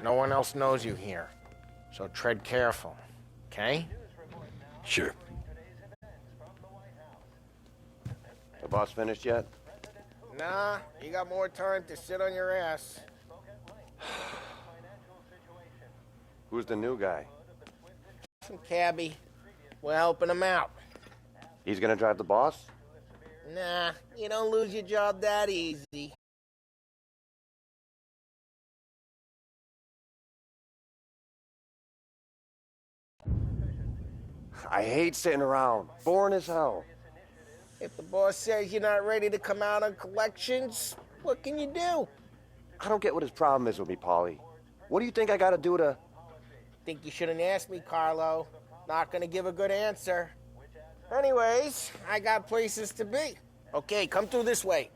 No one else knows you here, so tread careful, okay? Sure. The boss finished yet? Nah, you got more time to sit on your ass. Who's the new guy? Some cabbie. We're helping him out. He's gonna drive the boss? Nah, you don't lose your job that easy. I hate sitting around. Boring as hell. If the boss says you're not ready to come out on collections, what can you do? I don't get what his problem is with me, Paulie. What do you think I gotta do to... Think you shouldn't ask me, Carlo. Not gonna give a good answer. Anyways, I got places to be. Okay, come through this way.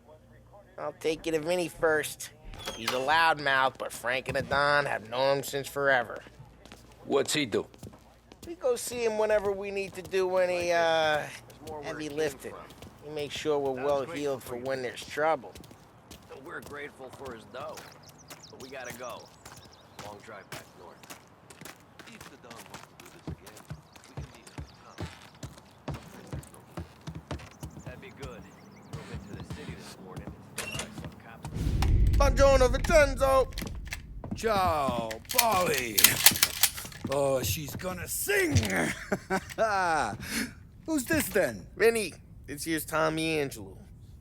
I'll take you to Vinny first. He's a loudmouth, but Frank and the Don have known him since forever. What's he do? We go see him whenever we need to do any, heavy lifting. He makes sure we're well heeled for when there's trouble. We're grateful for his dough, but we gotta go. Long drive back north. If the Don wants to do this again, we can meet him in town. That'd be good. Drove into the city this morning. Some cops. Buongiorno, Vincenzo! Ciao, Polly. Oh, she's gonna sing. Who's this then? Vinny, this here's Tommy Angelo.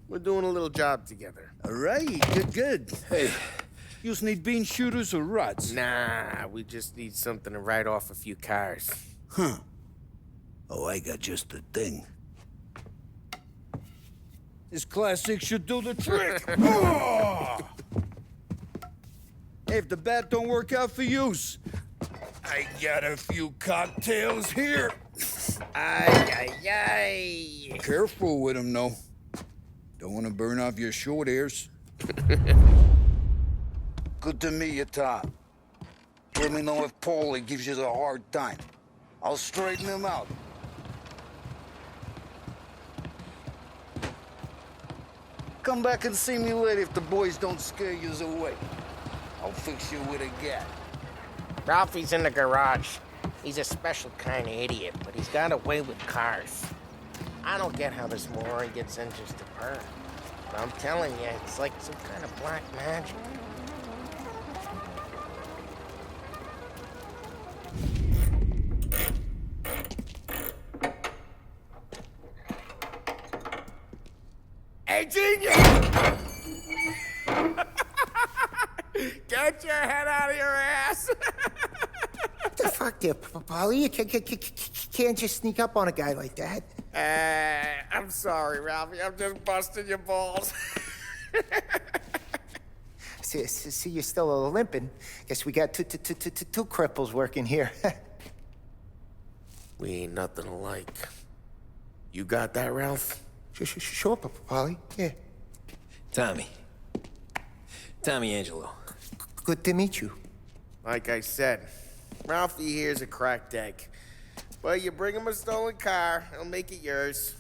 We're doing a little job together. All right, good. Hey, you need bean shooters or rods? Nah, we just need something to write off a few cars. Huh. Oh, I got just the thing. This classic should do the trick. Oh! Hey, if the bat don't work out for use, I got a few cocktails here. Ay. Careful with them, though. Don't want to burn off your short hairs. Good to meet you, Tom. Let me know if Paulie gives you a hard time. I'll straighten him out. Come back and see me later if the boys don't scare you away. I'll fix you with a gat. Ralphie's in the garage. He's a special kind of idiot, but he's got a way with cars. I don't get how this moron gets in just to burn. But I'm telling you, it's like some kind of black magic. Hey, genius! Get your head out of your ass! What the fuck there, Polly? You can't just sneak up on a guy like that. I'm sorry, Ralphie. I'm just busting your balls. See, you're still limping. Guess we got two cripples working here. We ain't nothing alike. You got that, Ralph? Sure, Polly. Yeah. Tommy Angelo. Good to meet you. Like I said, Ralphie here's a cracked egg. Well, you bring him a stolen car, he'll make it yours.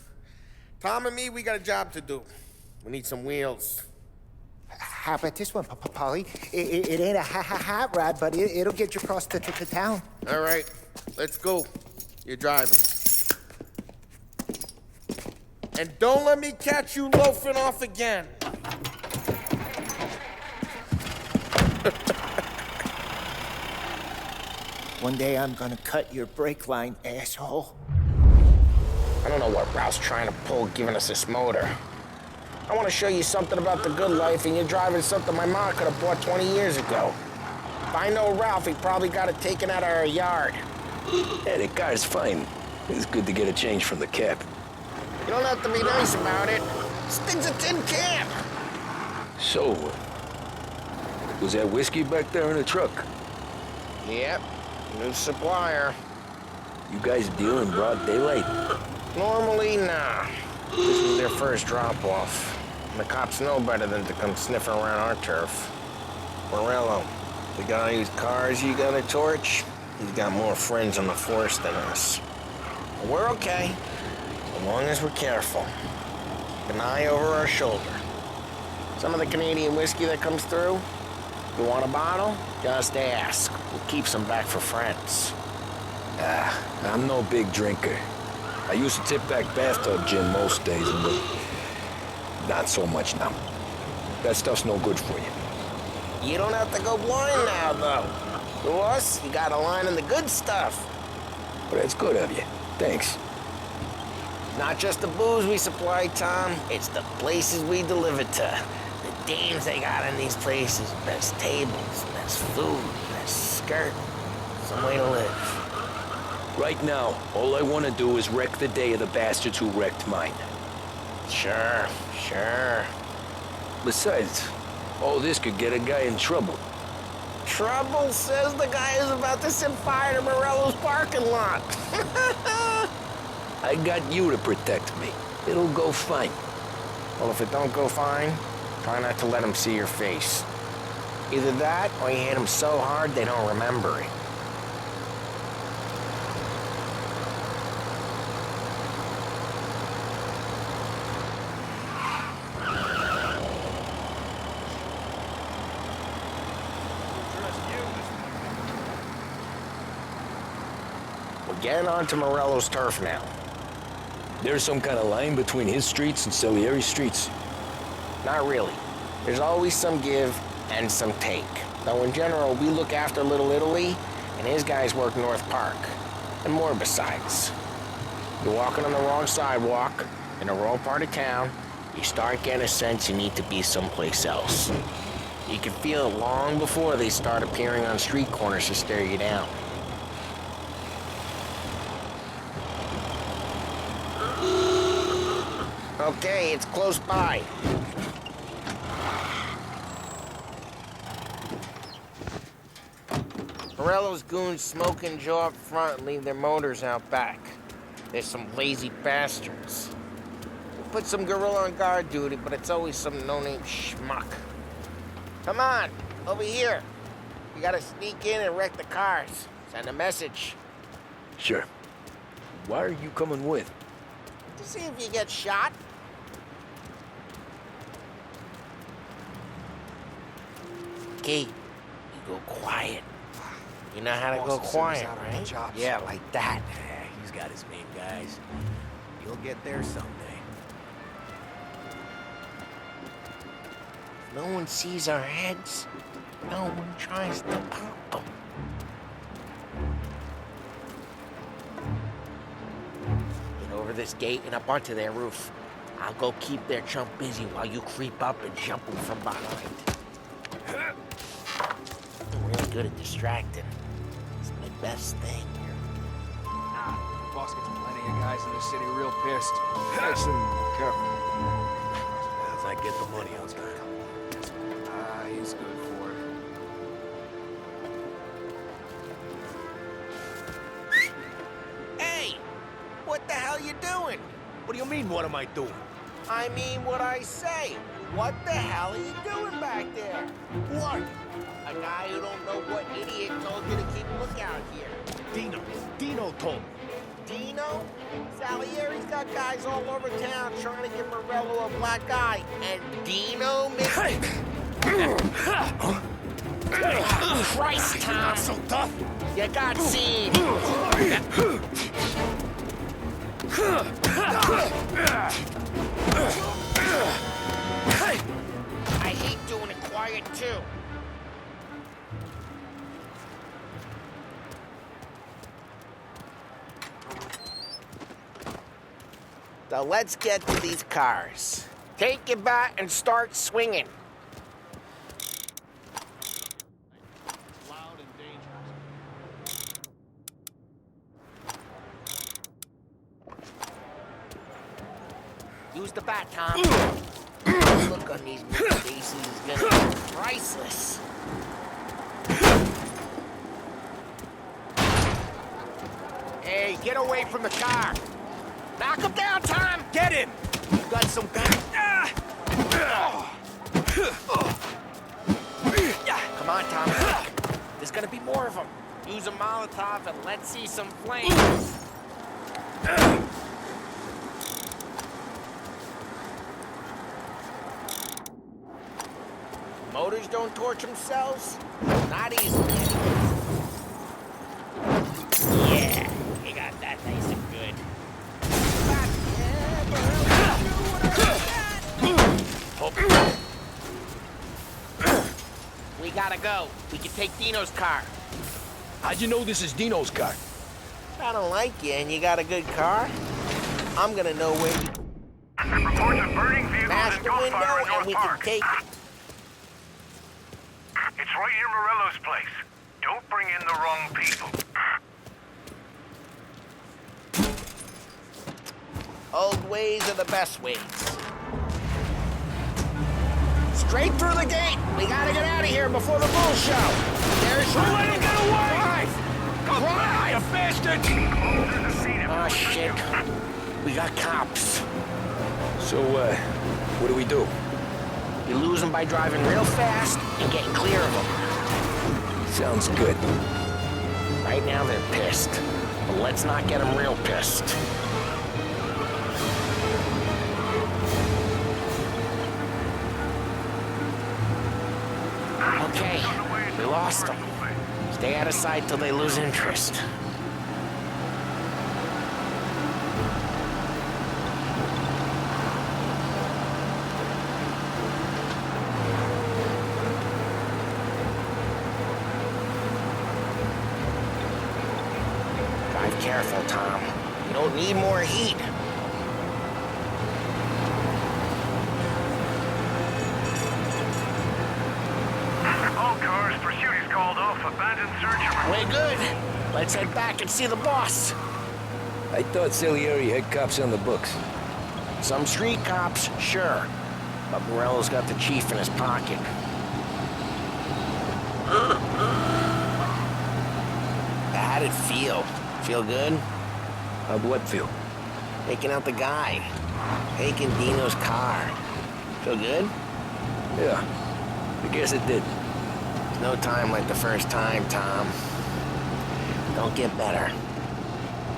Tom and me, we got a job to do. We need some wheels. How about this one, Polly? It ain't a hot rod, but it'll get you across to town. All right, let's go. You're driving. And don't let me catch you loafing off again. One day I'm gonna cut your brake line, asshole. I don't know what Ralph's trying to pull giving us this motor. I want to show you something about the good life, and you're driving something my mom could have bought 20 years ago. If I know Ralph, he probably got it taken out of our yard. Yeah, the car's fine. It's good to get a change from the cap. You don't have to be nice about it. This thing's a tin can. So, was that whiskey back there in the truck? Yep, new supplier. You guys deal in broad daylight? Normally, nah. This was their first drop-off. The cops know better than to come sniffing around our turf. Morello, the guy whose cars you got a torch, he's got more friends on the force than us. But we're okay, as long as we're careful. Keep an eye over our shoulder. Some of the Canadian whiskey that comes through, You want a bottle? Just ask. We'll keep some back for friends. I'm no big drinker. I used to tip back bathtub gin most days, but not so much now. That stuff's no good for you. You don't have to go blind now, though. To us, you got a line in the good stuff. But that's good of you. Thanks. Not just the booze we supply, Tom. It's the places we deliver to. The dames they got in these places. Best tables, best food, best skirt. Some way to live. Right now, all I want to do is wreck the day of the bastards who wrecked mine. Sure. Besides, all this could get a guy in trouble. Trouble, says the guy who's about to set fire to Morello's parking lot. I got you to protect me. It'll go fine. Well, if it don't go fine, try not to let him see your face. Either that, or you hit them so hard they don't remember it. We're getting onto Morello's turf now. There's some kind of line between his streets and Salieri's streets. Not really. There's always some give and some take. Though in general, we look after Little Italy, and his guys work North Park. And more besides. You're walking on the wrong sidewalk, in the wrong part of town, you start getting a sense you need to be someplace else. You can feel it long before they start appearing on street corners to stare you down. Okay, it's close by. Morello's goons smoke and jaw up front and leave their motors out back. There's some lazy bastards. We'll put some gorilla on guard duty, but it's always some no-name schmuck. Come on, over here. You gotta sneak in and wreck the cars. Send a message. Sure. Why are you coming with? To see if you get shot. Okay, you go quiet. You know how to go quiet, right? Yeah, like that. Yeah, he's got his main guys. You'll get there someday. If no one sees our heads, no one tries to pop them. Get over this gate and up onto their roof. I'll go keep their chump busy while you creep up and jump them from behind. I'm really good at distracting. It's my best thing. Boss gets plenty of guys in this city real pissed. Listen, careful. As I get the money, I'll start. He's good for it. Hey! What the hell you doing? What do you mean, what am I doing? I mean what I say. What the hell are you doing back there? What? A guy who don't know what idiot told you to keep a lookout here. Dino told me. Dino? Salieri's got guys all over town trying to give Morello a black eye, and Dino missed. Christ, Tom! Not so tough. You got seen. I hate doing it quiet too. So let's get to these cars. Take your bat and start swinging. Loud and dangerous. Use the bat, Tom. The look on these faces is gonna be priceless. Hey, get away from the car. Knock him down, Tom! Get him! You got some kind of... Come on, Tom. There's gonna be more of them. Use a Molotov and let's see some flames. Motors don't torch themselves? Not easily. Yeah, you got that nice and good. We gotta go. We can take Dino's car. How'd you know this is Dino's car? I don't like you and you got a good car. I'm gonna know where you Reports of burning vehicles smash and the window gunfire in and North we can Park. take it. It's right near Morello's place. Don't bring in the wrong people. Old ways are the best ways. Straight through the gate. We gotta get out of here before the bull show. There's Don't let him get away! Drive! You bastards! Officers have seen him. Oh, shit. We got cops. So, what do we do? You lose them by driving real fast and getting clear of them. Sounds good. Right now they're pissed, but let's not get them real pissed. Okay, we lost them. Stay out of sight till they lose interest. Drive careful, Tom. You don't need more heat. All cars, pursuit is called off. Abandoned search and Way good. Let's head back and see the boss. I thought Salieri had cops on the books. Some street cops, sure. But Morello's got the chief in his pocket. How'd it feel? Feel good? How'd what feel? Taking out the guy. Taking Dino's car. Feel good? Yeah, I guess it did. There's no time like the first time, Tom. Don't get better.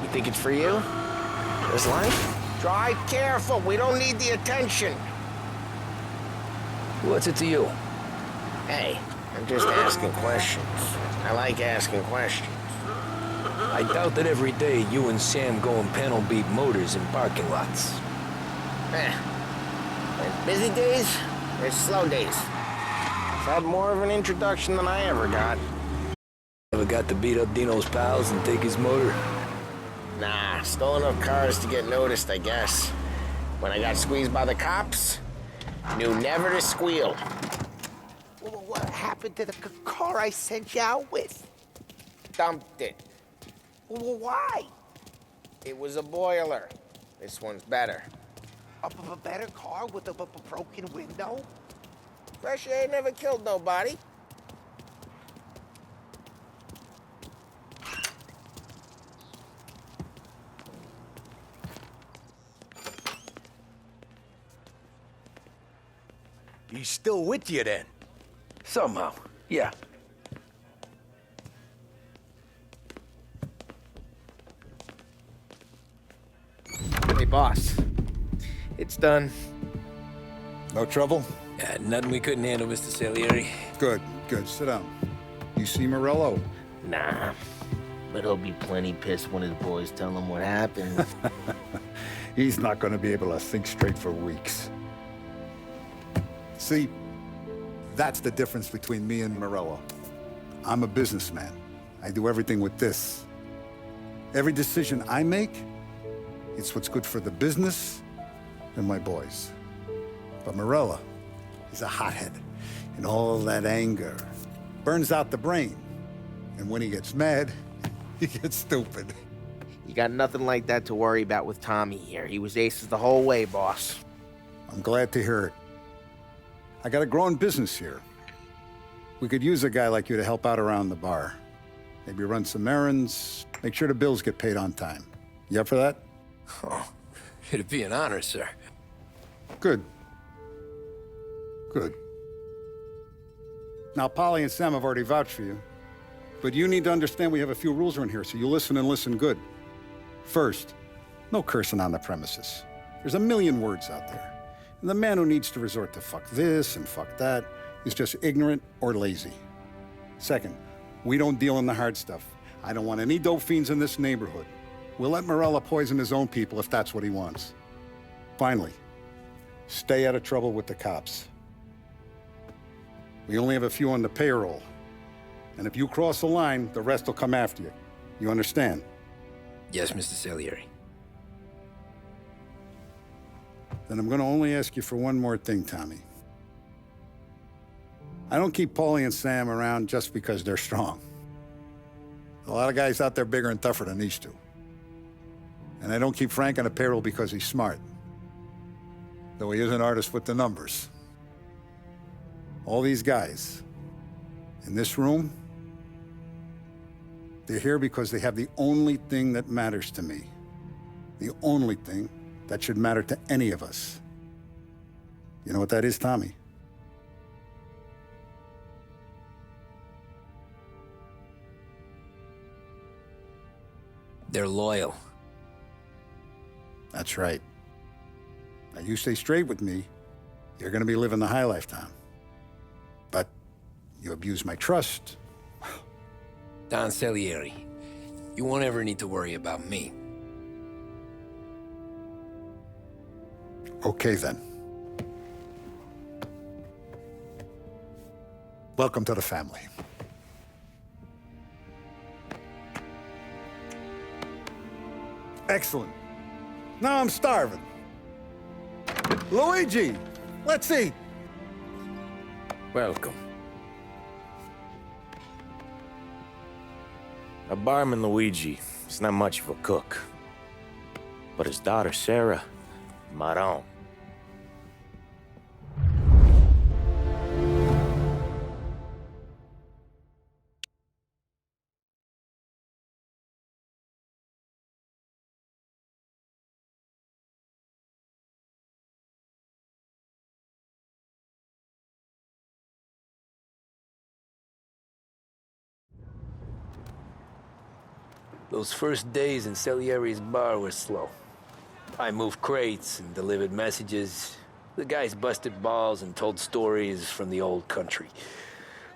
You think it's for you? This life? Drive careful. We don't need the attention. What's it to you? Hey, I'm just asking questions. I like asking questions. I doubt that every day you and Sam go and panel beat motors in parking lots. There's busy days, there's slow days. I've had more of an introduction than I ever got. Ever got to beat up Dino's pals and take his motor? Nah, stole enough cars to get noticed, I guess. When I got squeezed by the cops, knew never to squeal. What happened to the car I sent you out with? Dumped it. Why? It was a boiler. This one's better. A better car with a broken window? Fresh air never killed nobody. He's still with you then? Somehow, yeah. Hey, boss. It's done. No trouble? Nothing we couldn't handle, Mr. Salieri. Good, good. Sit down. You see Morello? Nah, but he'll be plenty pissed when his boys tell him what happened. He's not going to be able to think straight for weeks. See, that's the difference between me and Morello. I'm a businessman. I do everything with this. Every decision I make, it's what's good for the business and my boys. But Morello, he's a hothead. And all that anger burns out the brain. And when he gets mad, he gets stupid. You got nothing like that to worry about with Tommy here. He was aces the whole way, boss. I'm glad to hear it. I got a growing business here. We could use a guy like you to help out around the bar. Maybe run some errands, make sure the bills get paid on time. You up for that? Oh, it'd be an honor, sir. Good. Good. Now, Polly and Sam have already vouched for you. But you need to understand we have a few rules around here, so you listen and listen good. First, no cursing on the premises. There's a million words out there. And the man who needs to resort to fuck this and fuck that is just ignorant or lazy. Second, we don't deal in the hard stuff. I don't want any dope fiends in this neighborhood. We'll let Morella poison his own people if that's what he wants. Finally, stay out of trouble with the cops. We only have a few on the payroll. And if you cross the line, the rest will come after you. You understand? Yes, Mr. Salieri. Then I'm gonna only ask you for one more thing, Tommy. I don't keep Paulie and Sam around just because they're strong. A lot of guys out there bigger and tougher than these two. And I don't keep Frank on the payroll because he's smart. Though he is an artist with the numbers. All these guys in this room, they're here because they have the only thing that matters to me. The only thing that should matter to any of us. You know what that is, Tommy? They're loyal. That's right. Now, you stay straight with me, you're gonna be living the high life, Tom. But you abuse my trust. Don Salieri, you won't ever need to worry about me. Okay, then. Welcome to the family. Excellent. Now I'm starving. Luigi, let's eat. Welcome. A barman, Luigi, is not much of a cook. But his daughter, Sarah, Maron. Those first days in Salieri's bar were slow. I moved crates and delivered messages. The guys busted balls and told stories from the old country.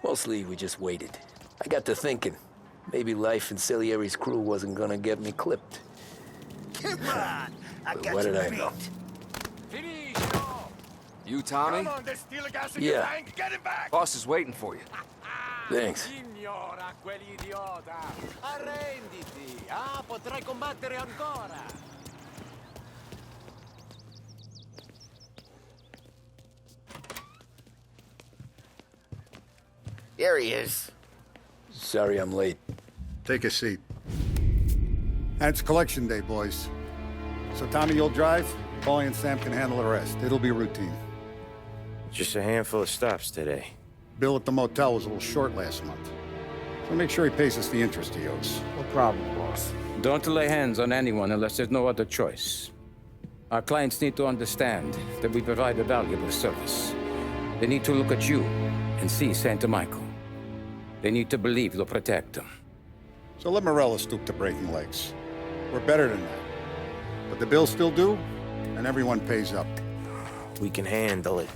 Mostly, we just waited. I got to thinking, maybe life in Salieri's crew wasn't gonna get me clipped. Come on! I But got what you did I beat. know? You, Tommy? Yeah. Get him back! Boss is waiting for you. Thanks. Signora, quell'idiota! Arrenditi! Ah, potrai combattere ancora! There he is. Sorry I'm late. Take a seat. And it's collection day, boys. So Tommy, you'll drive. Paulie and Sam can handle the rest. It'll be routine. Just a handful of stops today. Bill at the motel was a little short last month. So make sure he pays us the interest he owes. No problem, boss. Don't lay hands on anyone unless there's no other choice. Our clients need to understand that we provide a valuable service. They need to look at you and see Santa Michael. They need to believe you'll protect them. So let Morella stoop to breaking legs. We're better than that. But the bills still due, and everyone pays up. We can handle it.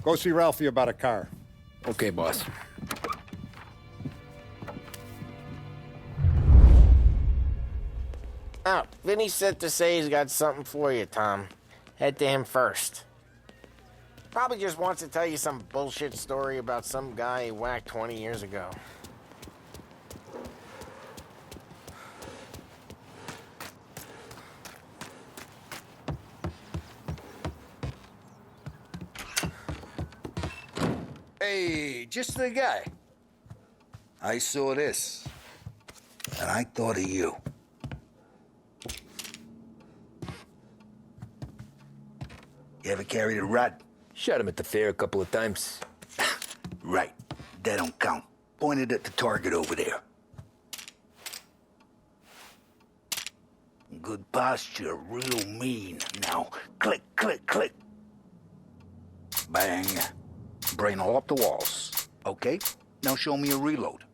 Go see Ralphie about a car. Okay, boss. Oh, Vinny said to say he's got something for you, Tom. Head to him first. Probably just wants to tell you some bullshit story about some guy he whacked 20 years ago. Hey, just the guy. I saw this, and I thought of you. You ever carried a rod? Shot him at the fair a couple of times. Right. That don't count. Pointed at the target over there. Good posture, real mean. Now, click, click, click. Bang. Brain all up the walls. Okay, now show me a reload.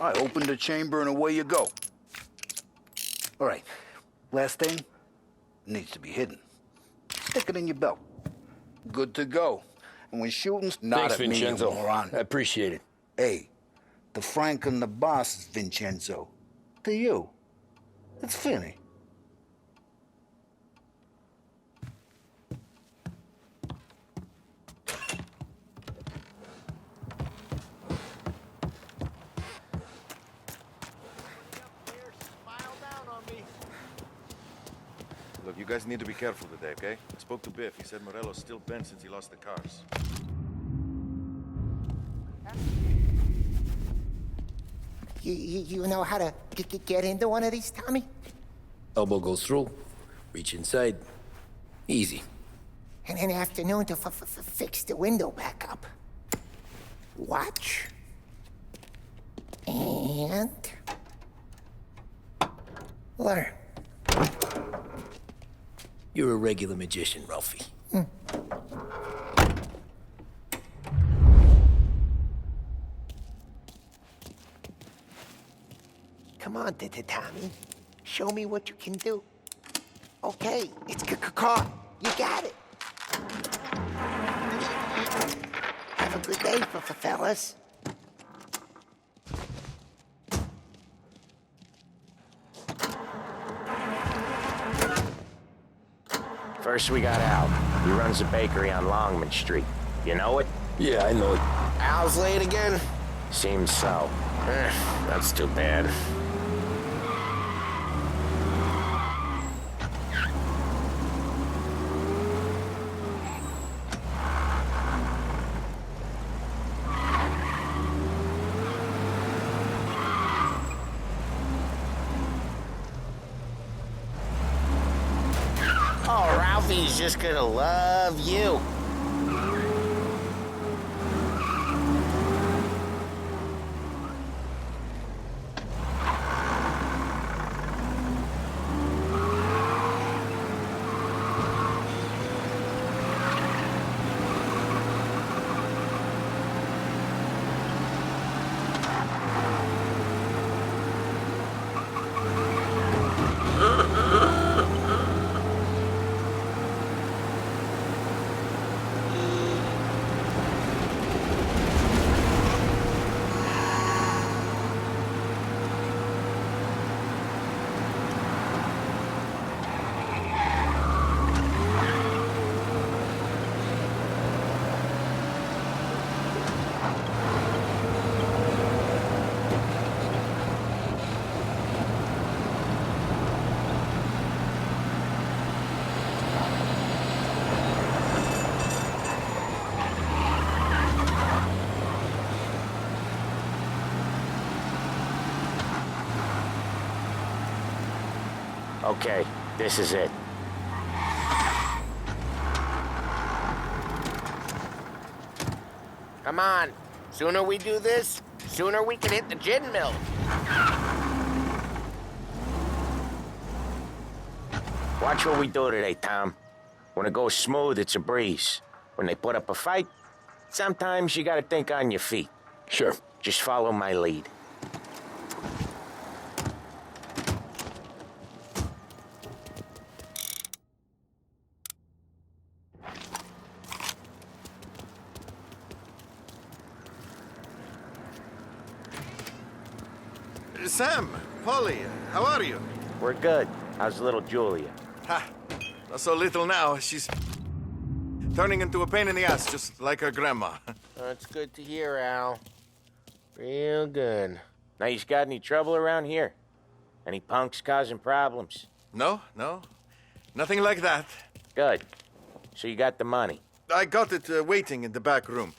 I opened the chamber and away you go. All right, last thing needs to be hidden. Stick it in your belt. Good to go. And when shooting's not Thanks, at me, Vincenzo. you moron. I appreciate it. Hey, the Frank and the boss is Vincenzo. To you, it's Finny. Look, you guys need to be careful today, okay? I spoke to Biff. He said Morello's still bent since he lost the cars. You know how to get into one of these, Tommy? Elbow goes through, reach inside. Easy. And in the afternoon to fix the window back up. Watch. And... learn. You're a regular magician, Ralphie. Come on, Tommy. Show me what you can do. Okay, it's caught. You got it. Have a good day, fellas. First we got Al. He runs a bakery on Longman Street. You know it? Yeah, I know it. Al's late again? Seems so. That's too bad. Oh, Ralphie's just gonna love you. Okay, this is it. Come on. Sooner we do this, sooner we can hit the gin mill. Watch what we do today, Tom. When it goes smooth, it's a breeze. When they put up a fight, sometimes you gotta think on your feet. Sure. Just follow my lead. Sam, Polly, how are you? We're good. How's little Julia? Ha! Not so little now. She's turning into a pain in the ass, just like her grandma. That's good to hear, Al. Real good. Now, you got any trouble around here? Any punks causing problems? No. Nothing like that. Good. So you got the money? I got it waiting in the back room.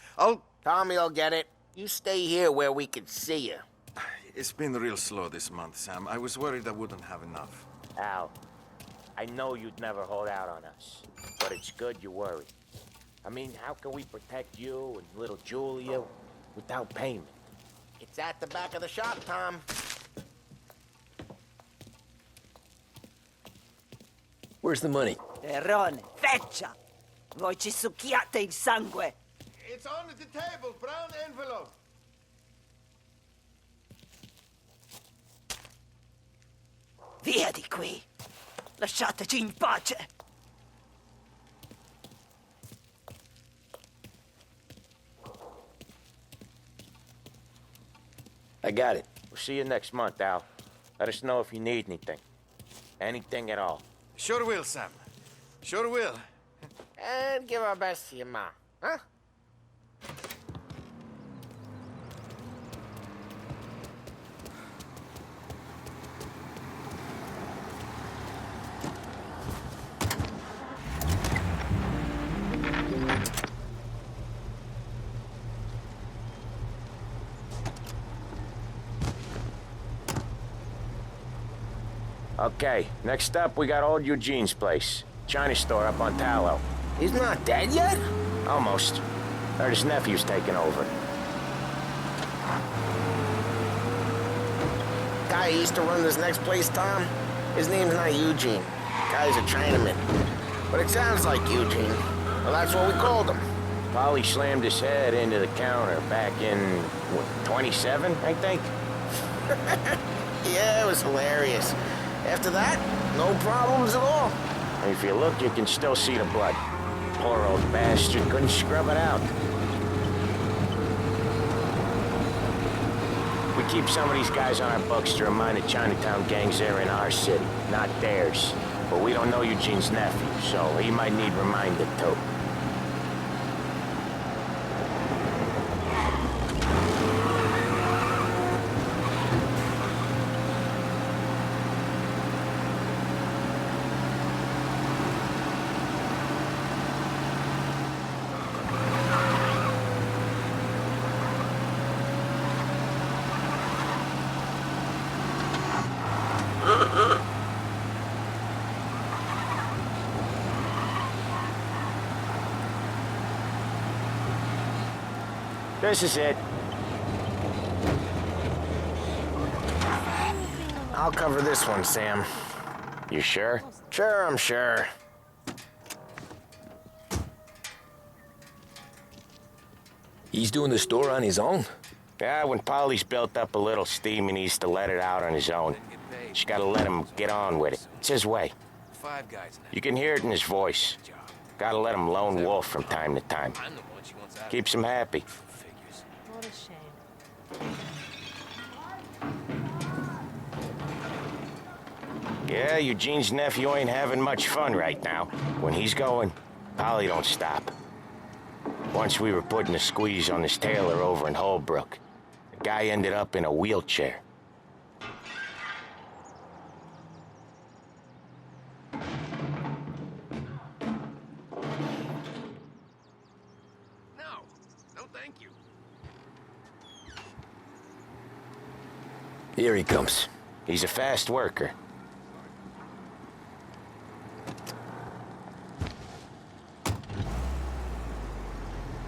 Tommy'll get it. You stay here where we can see you. It's been real slow this month, Sam. I was worried I wouldn't have enough. Al, I know you'd never hold out on us, but it's good you worry. I mean, how can we protect you and little Julia without payment? It's at the back of the shop, Tom. Where's the money? Terrone, feccia! Voi ci succhiate il sangue! It's on the table, brown envelope. Via di qui! Lasciateci in pace! I got it. We'll see you next month, Al. Let us know if you need anything. Anything at all. Sure will, Sam. Sure will. And give our best to your ma, huh? Okay, next up, we got old Eugene's place. China store up on Tallow. He's not dead yet? Almost. Heard his nephew's taking over. Guy who used to run this next place, Tom? His name's not Eugene. Guy's a Chinaman. But it sounds like Eugene. Well, that's what we called him. Polly slammed his head into the counter back in, what, 27, I think? Yeah, it was hilarious. After that, no problems at all. If you look, you can still see the blood. Poor old bastard couldn't scrub it out. We keep some of these guys on our books to remind the Chinatown gangs they're in our city, not theirs. But we don't know Eugene's nephew, so he might need reminded too. This is it. I'll cover this one, Sam. You sure? Sure, I'm sure. He's doing the store on his own? Yeah, when Polly's built up a little steam, he needs to let it out on his own. Just gotta let him get on with it. It's his way. 5 guys now. You can hear it in his voice. Gotta let him lone wolf from time to time. I'm the one she wants out. Keeps him happy. Figures. What a shame. Yeah, Eugene's nephew ain't having much fun right now. When he's going, Polly don't stop. Once we were putting a squeeze on this tailor over in Holbrook. The guy ended up in a wheelchair. No, thank you. Here he comes. He's a fast worker.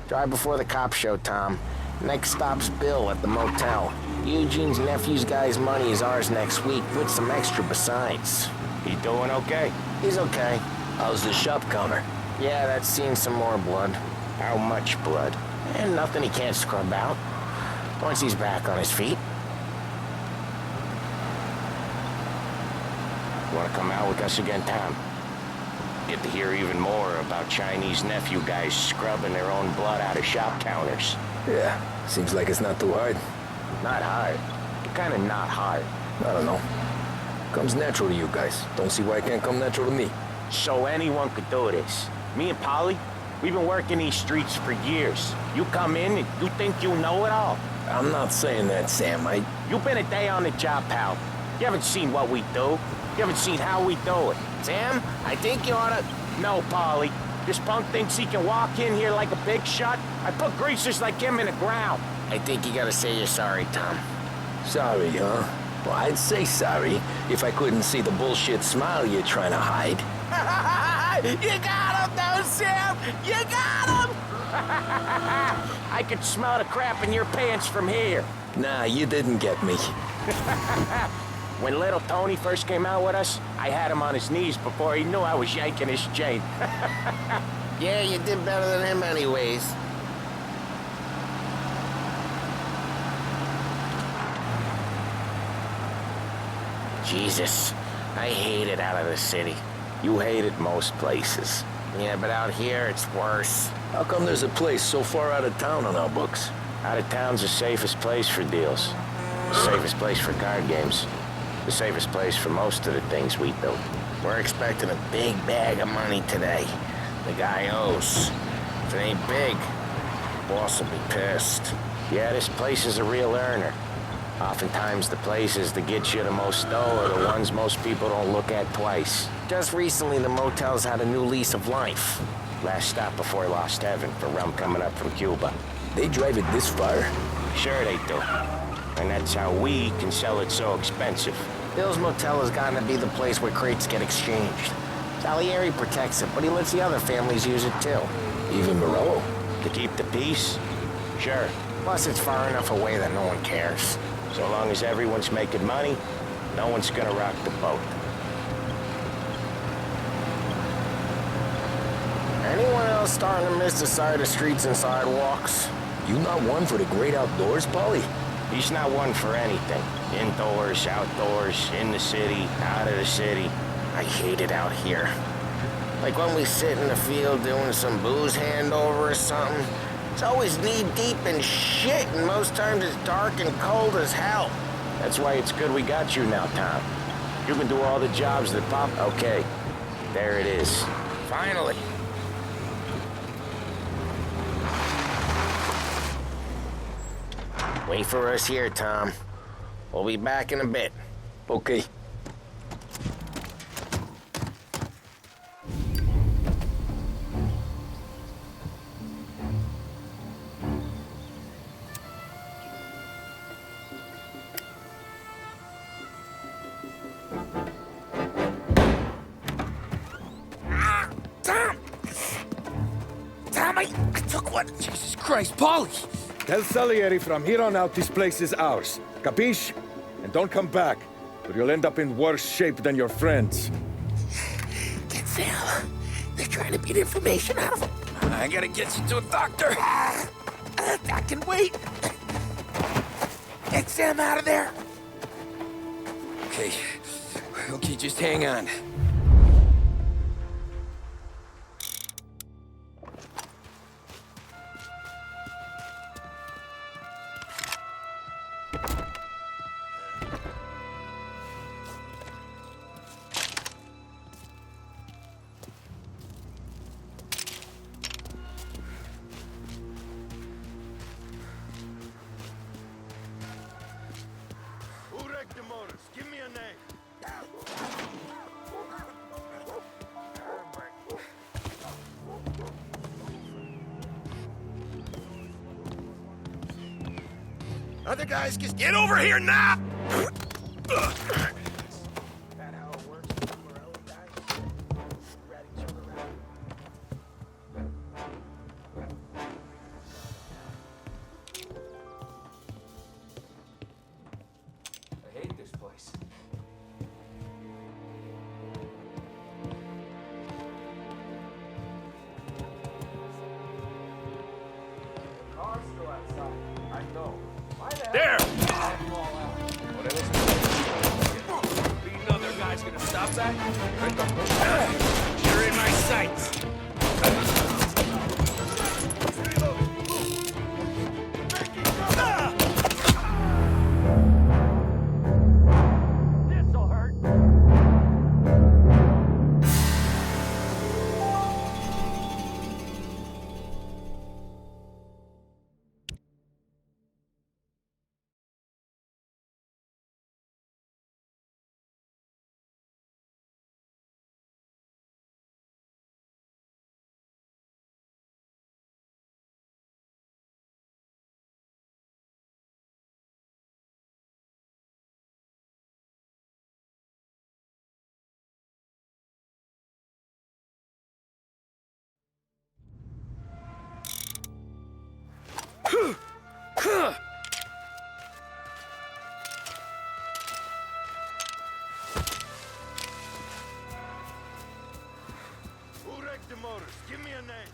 Drive before the cops show, Tom. Next stop's Bill at the motel. Eugene's nephew's guy's money is ours next week, with some extra besides. He doing okay? He's okay. How's the shop counter? Yeah, that's seen some more blood. How much blood? And nothing he can't scrub out. Once he's back on his feet. You wanna come out with us again, Tom? Get to hear even more about Chinese nephew guys scrubbing their own blood out of shop counters. Yeah, seems like it's not too hard. Not hard. Kinda not hard. I don't know. Comes natural to you guys. Don't see why it can't come natural to me. So anyone could do this. Me and Polly, we've been working these streets for years. You come in and you think you know it all. I'm not saying that, Sam. You've been a day on the job, pal. You haven't seen what we do. You haven't seen how we do it. Sam, I think you oughta... No, Polly. This punk thinks he can walk in here like a big shot. I put greasers like him in the ground. I think you gotta say you're sorry, Tom. Sorry, huh? Well, I'd say sorry if I couldn't see the bullshit smile you're trying to hide. You got him, though, Sam! You got him! I could smell the crap in your pants from here. Nah, you didn't get me. When little Tony first came out with us, I had him on his knees before he knew I was yanking his chain. Yeah, you did better than him anyways. Jesus, I hate it out of the city. You hate it most places. Yeah, but out here, it's worse. How come there's a place so far out of town on our books? Out of town's the safest place for deals. The safest place for card games. The safest place for most of the things we do. We're expecting a big bag of money today. The guy owes. If it ain't big, boss will be pissed. Yeah, this place is a real earner. Oftentimes the places that get you the most dough are the ones most people don't look at twice. Just recently, the motel's had a new lease of life. Last stop before Lost Heaven for rum coming up from Cuba. They drive it this far? Sure they do. And that's how we can sell it so expensive. Bill's Motel has gotten to be the place where crates get exchanged. Salieri protects it, but he lets the other families use it too. Even Morello? To keep the peace? Sure. Plus, it's far enough away that no one cares. So long as everyone's making money, no one's gonna rock the boat. Anyone else starting to miss the side of streets and sidewalks? You not one for the great outdoors, Paulie? He's not one for anything. Indoors, outdoors, in the city, out of the city. I hate it out here. Like when we sit in the field doing some booze handover or something. It's always knee-deep in shit, and most times it's dark and cold as hell. That's why it's good we got you now, Tom. You can do all the jobs that pop... Okay, there it is. Finally. Wait for us here, Tom. We'll be back in a bit. Okay. I took one. Jesus Christ, Paulie! Tell Salieri from here on out this place is ours. Capiche? And don't come back, or you'll end up in worse shape than your friends. Get Sam. They're trying to beat information out of him. I gotta get you to a doctor. I can wait. Get Sam out of there. Okay. Okay, just hang on. Give me a name. Other guys, just get over here now! I hate this place. Car's still outside. I know. There! Beating other guy's gonna stop that? You're in my sights. This'll hurt. Who wrecked the motors? Give me a name.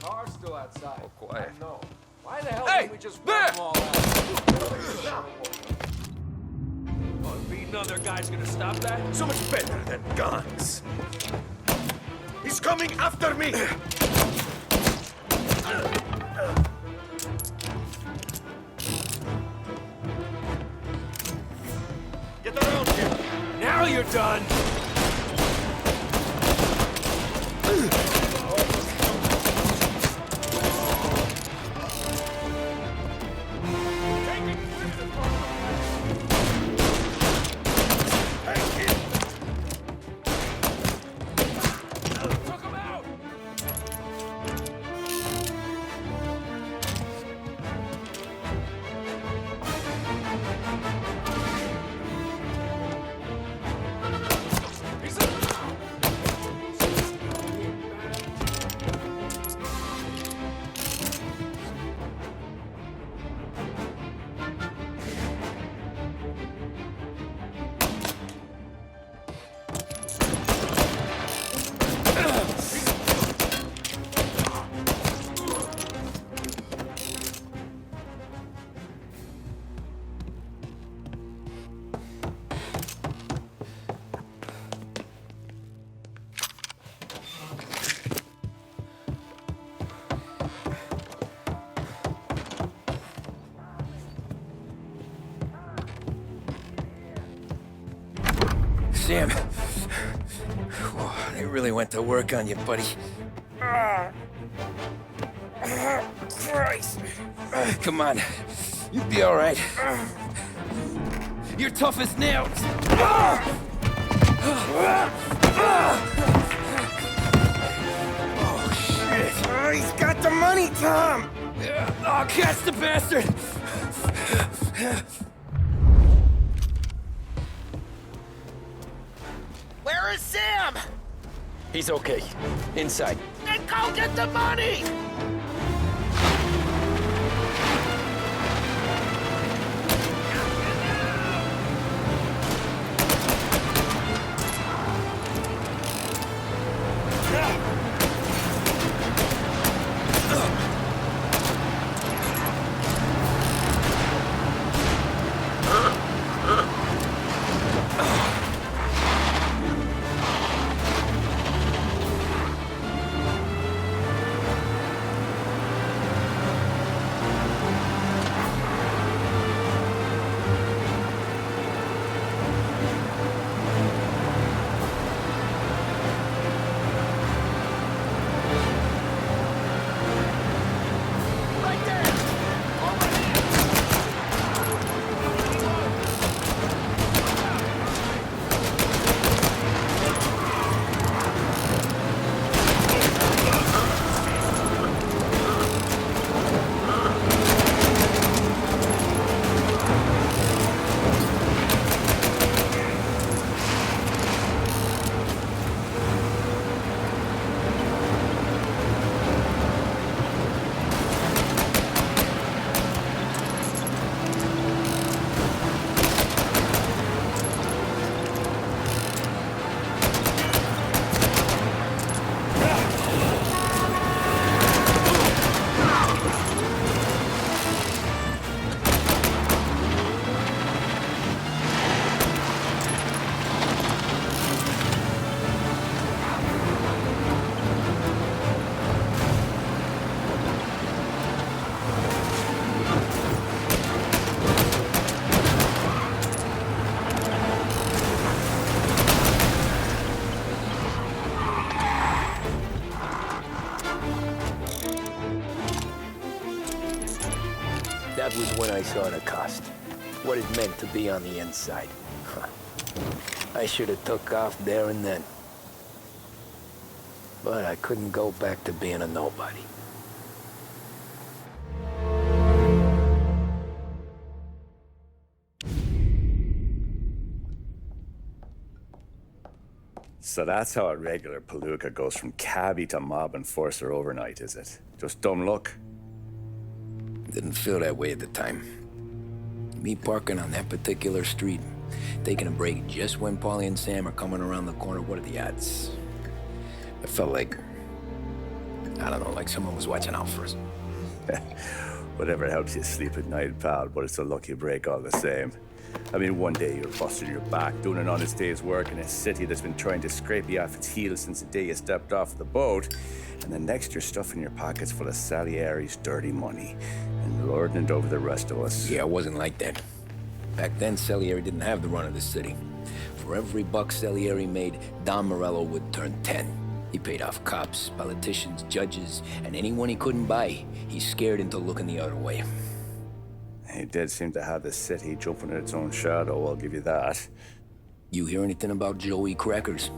car's still outside. Oh, quiet. No. Why the hell Hey, didn't we just there! run them all out? Oh, beating other guys gonna stop that? So much better than guns. He's coming after me! Get around here! Now you're done! Sam. Whoa, they really went to work on you, buddy. Christ. Come on. You'll be all right. You're tough as nails. Oh, shit. Oh, he's got the money, Tom. Oh, catch the bastard. Where is Sam? He's okay. Inside. Then go get the money! That was when I saw the cost. What it meant to be on the inside. Huh. I should have took off there and then. But I couldn't go back to being a nobody. So that's how a regular palooka goes from cabbie to mob enforcer overnight, is it? Just dumb luck? Didn't feel that way at the time. Me parking on that particular street, taking a break just when Paulie and Sam are coming around the corner, what are the odds? I felt like I don't know, like someone was watching out for us. Whatever helps you sleep at night, pal, but it's a lucky break all the same. I mean, one day you're busting your back, doing an honest day's work in a city that's been trying to scrape you off its heels since the day you stepped off the boat, and the next you're stuffing your pockets full of Salieri's dirty money and lording it over the rest of us. Yeah, it wasn't like that. Back then, Salieri didn't have the run of the city. For every buck Salieri made, Don Morello would turn 10. He paid off cops, politicians, judges, and anyone he couldn't buy, he scared into looking the other way. He did seem to have the city jumping at its own shadow, I'll give you that. You hear anything about Joey Crackers?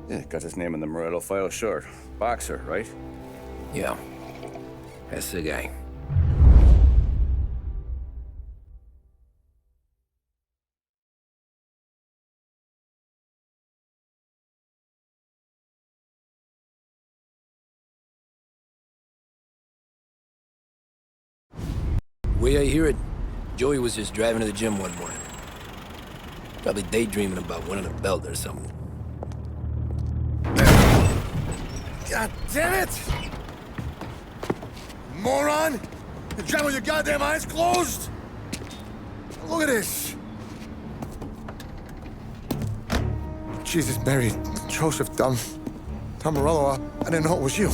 Yeah, got his name in the Morello file, sure. Boxer, right? Yeah, that's the guy. Way I hear it, Joey was just driving to the gym one morning. Probably daydreaming about winning a belt or something. God damn it! Moron! You're driving with your goddamn eyes closed? Look at this! Jesus, Mary, Joseph, Tom Morello, I didn't know it was you.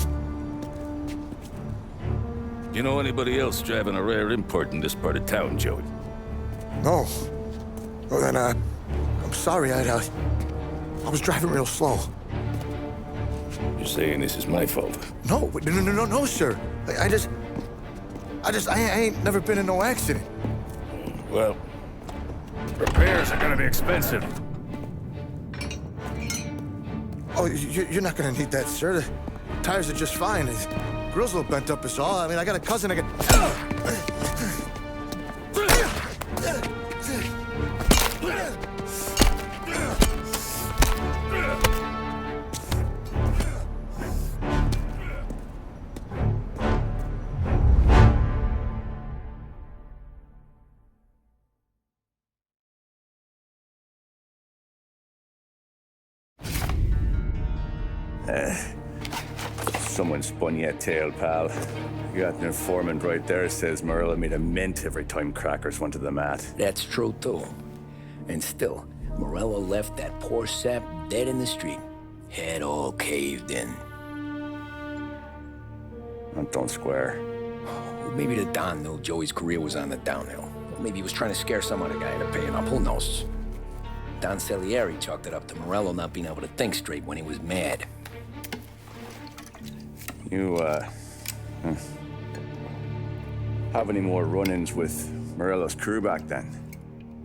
You know anybody else driving a rare import in this part of town, Joey? No. Well, then, I'm sorry, I was driving real slow. You're saying this is my fault? No, sir. I ain't never been in no accident. Well, repairs are gonna be expensive. Oh, you're not gonna need that, sir. The tires are just fine. The grill's a little bent up is all. I mean, I got a cousin I can... Someone spun you a tale, pal. You got an informant right there says Morello made a mint every time Crackers went to the mat. That's true, too. And still, Morello left that poor sap dead in the street. Head all caved in. Don't square. Well, maybe the Don knew Joey's career was on the downhill. Or maybe he was trying to scare some other guy into paying up. Who knows? Don Salieri chalked it up to Morello not being able to think straight when he was mad. You, have any more run-ins with Morello's crew back then?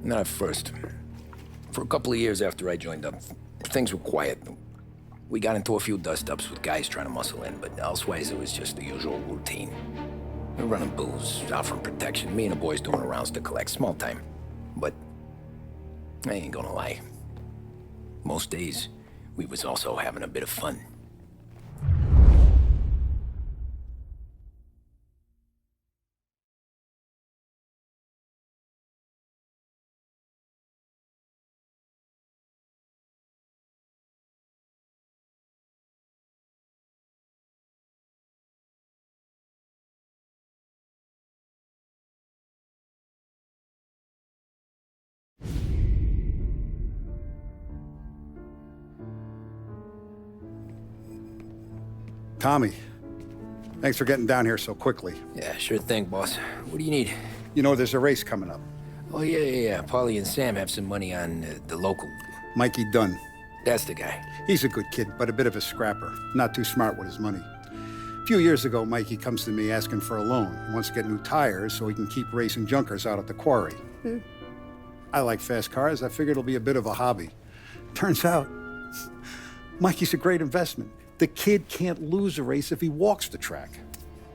Not at first. For a couple of years after I joined up, things were quiet. We got into a few dust-ups with guys trying to muscle in, but elsewise it was just the usual routine. We were running booze, offering protection, me and the boys doing the rounds to collect, small time. But I ain't gonna lie. Most days, we was also having a bit of fun. Tommy, thanks for getting down here so quickly. Yeah, sure thing, boss. What do you need? You know, there's a race coming up. Oh, yeah. Paulie and Sam have some money on the local. Mikey Dunn. That's the guy. He's a good kid, but a bit of a scrapper. Not too smart with his money. A few years ago, Mikey comes to me asking for a loan. He wants to get new tires so he can keep racing junkers out at the quarry. I like fast cars. I figured it'll be a bit of a hobby. Turns out, Mikey's a great investment. The kid can't lose a race if he walks the track.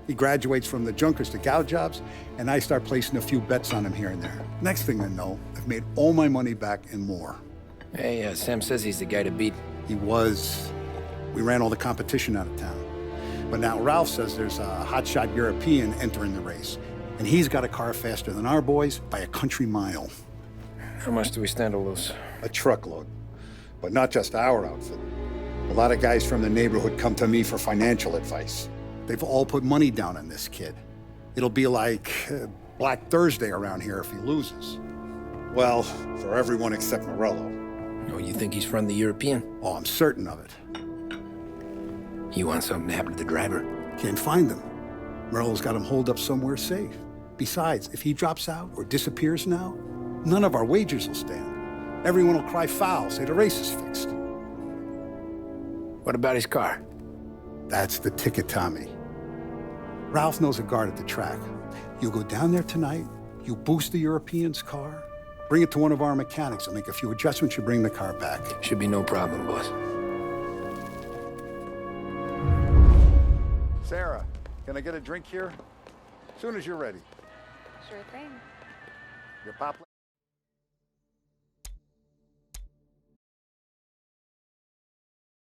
He graduates from the junkers to gal jobs, and I start placing a few bets on him here and there. Next thing I know, I've made all my money back and more. Hey, Sam says he's the guy to beat. He was. We ran all the competition out of town. But now Ralph says there's a hotshot European entering the race, and he's got a car faster than our boys by a country mile. How much do we stand to lose? A truckload. But not just our outfit. A lot of guys from the neighborhood come to me for financial advice. They've all put money down on this kid. It'll be like Black Thursday around here if he loses. Well, for everyone except Morello. Oh, you think he's from the European? Oh, I'm certain of it. You want something to happen to the driver? Can't find him. Morello's got him holed up somewhere safe. Besides, if he drops out or disappears now, none of our wagers will stand. Everyone will cry foul, say the race is fixed. What about his car? That's the ticket, Tommy. Ralph knows a guard at the track. You go down there tonight, you boost the European's car, bring it to one of our mechanics. He'll make a few adjustments, you bring the car back. Should be no problem, boss. Sarah, can I get a drink here? Soon as you're ready. Sure thing. Your pop...